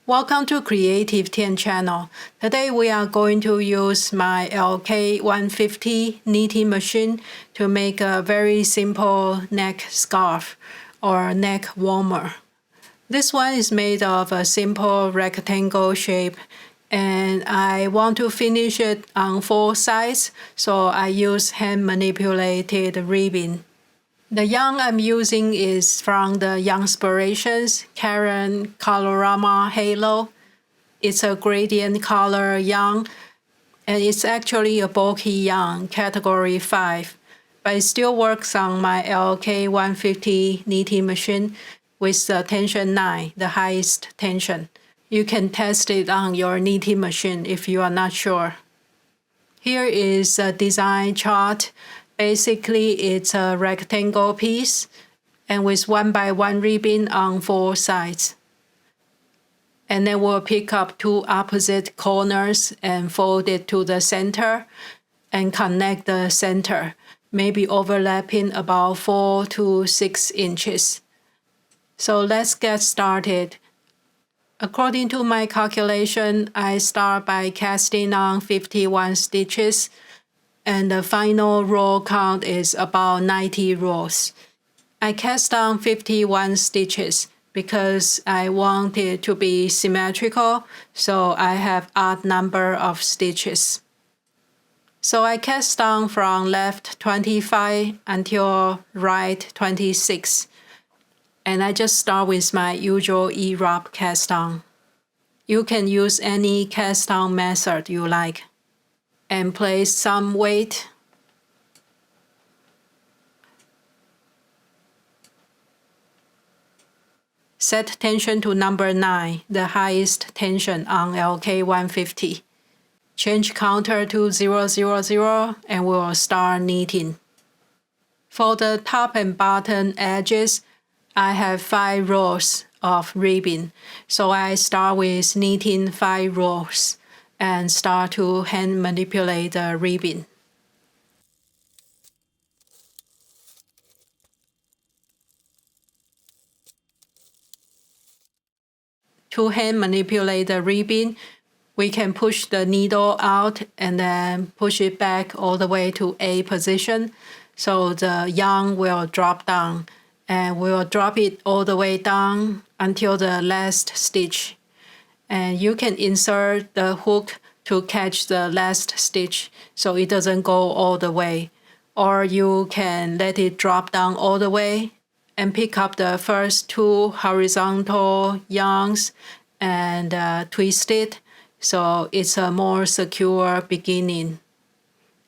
Welcome to Creative Tien channel. Today we are going to use my LK150 knitting machine to make a very simple neck scarf or neck warmer. This one is made of a simple rectangle shape and I want to finish it on 4 sides, so I use hand manipulated ribbon. The yarn I'm using is from the Yarnspirations Karen Colorama Halo. It's a gradient color yarn, and it's actually a bulky yarn, category 5, but it still works on my LK150 knitting machine with the tension 9, the highest tension. You can test it on your knitting machine if you are not sure. Here is a design chart. Basically, it's a rectangle piece and with 1x1 ribbon on 4 sides. And then we'll pick up 2 opposite corners and fold it to the center and connect the center, maybe overlapping about 4 to 6 inches. So let's get started. According to my calculation, I start by casting on 51 stitches. And the final row count is about 90 rows. I cast on 51 stitches because I want it to be symmetrical, so I have odd number of stitches. So I cast on from left 25 until right 26. And I just start with my usual E-rub cast on. You can use any cast on method you like. And place some weight. Set tension to number 9, the highest tension on LK150. Change counter to 000 and we will start knitting. For the top and bottom edges, I have 5 rows of ribbon, so I start with knitting 5 rows and start to hand manipulate the ribbon. To hand manipulate the ribbon, we can push the needle out and then push it back all the way to A position, so the yarn will drop down, and we will drop it all the way down until the last stitch. And you can insert the hook to catch the last stitch so it doesn't go all the way. Or you can let it drop down all the way and pick up the first 2 horizontal yarns and twist it so it's a more secure beginning.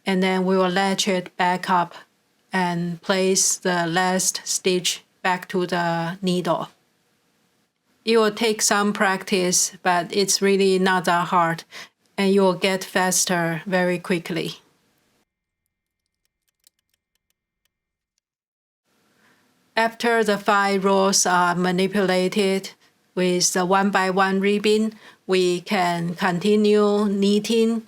And then we will latch it back up and place the last stitch back to the needle. It will take some practice, but it's really not that hard, and you will get faster very quickly. After the 5 rows are manipulated with the 1x1 ribbon, we can continue knitting,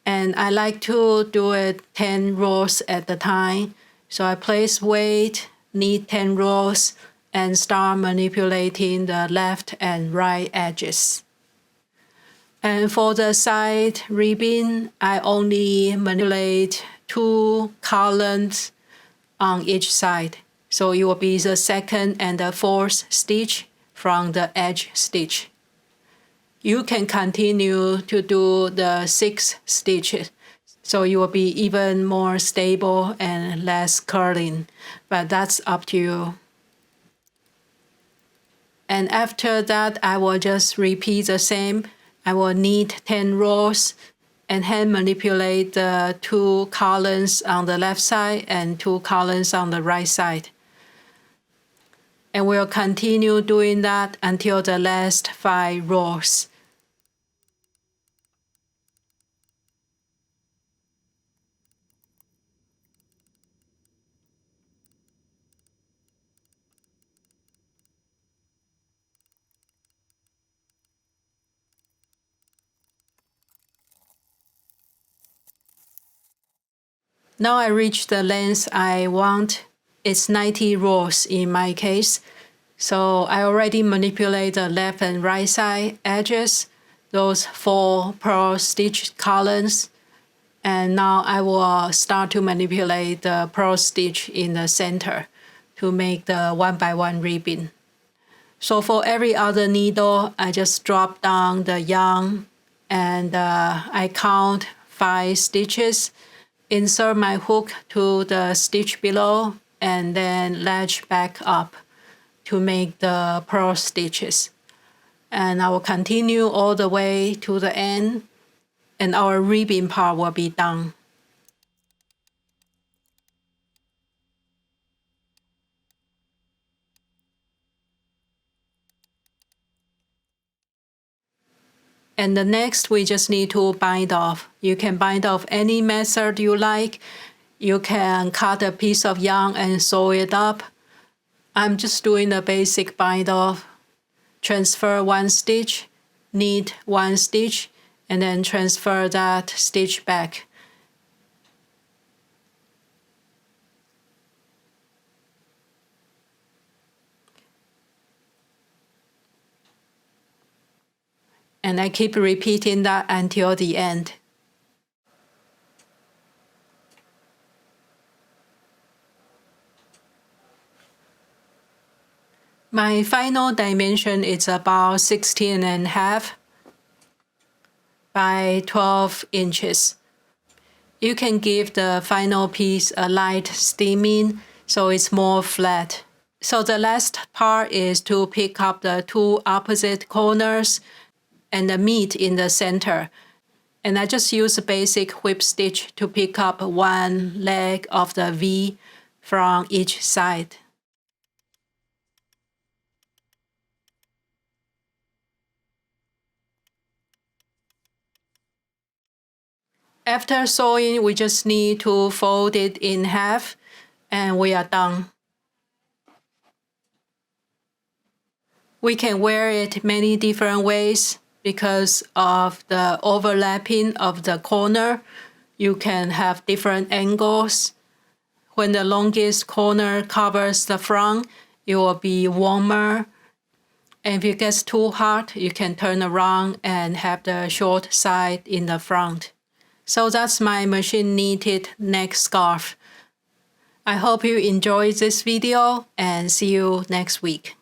and I like to do it 10 rows at a time. So I place weight, knit 10 rows, and start manipulating the left and right edges. And for the side ribbon, I only manipulate 2 columns on each side. So it will be the 2nd and the 4th stitch from the edge stitch. You can continue to do the 6th stitch, so it will be even more stable and less curling, but that's up to you. And after that, I will just repeat the same. I will knit 10 rows and hand manipulate the 2 columns on the left side and 2 columns on the right side. And we'll continue doing that until the last 5 rows. Now I reach the length I want. It's 90 rows in my case. So I already manipulate the left and right side edges, those 4 purl stitch columns. And now I will start to manipulate the purl stitch in the center to make the 1x1 ribbon. So for every other needle, I just drop down the yarn and I count 5 stitches, insert my hook to the stitch below, and then latch back up to make the purl stitches. And I will continue all the way to the end, and our ribbon part will be done. And the next, we just need to bind off. You can bind off any method you like. You can cut a piece of yarn and sew it up. I'm just doing the basic bind off. Transfer 1 stitch, knit 1 stitch, and then transfer that stitch back. And I keep repeating that until the end. My final dimension is about 16.5 by 12 inches. You can give the final piece a light steaming so it's more flat. So the last part is to pick up the 2 opposite corners and meet in the center. And I just use a basic whip stitch to pick up 1 leg of the V from each side. After sewing, we just need to fold it in half, and we are done. We can wear it many different ways because of the overlapping of the corner. You can have different angles. When the longest corner covers the front, it will be warmer. And if it gets too hot, you can turn around and have the short side in the front. So that's my machine knitted neck scarf. I hope you enjoyed this video and see you next week.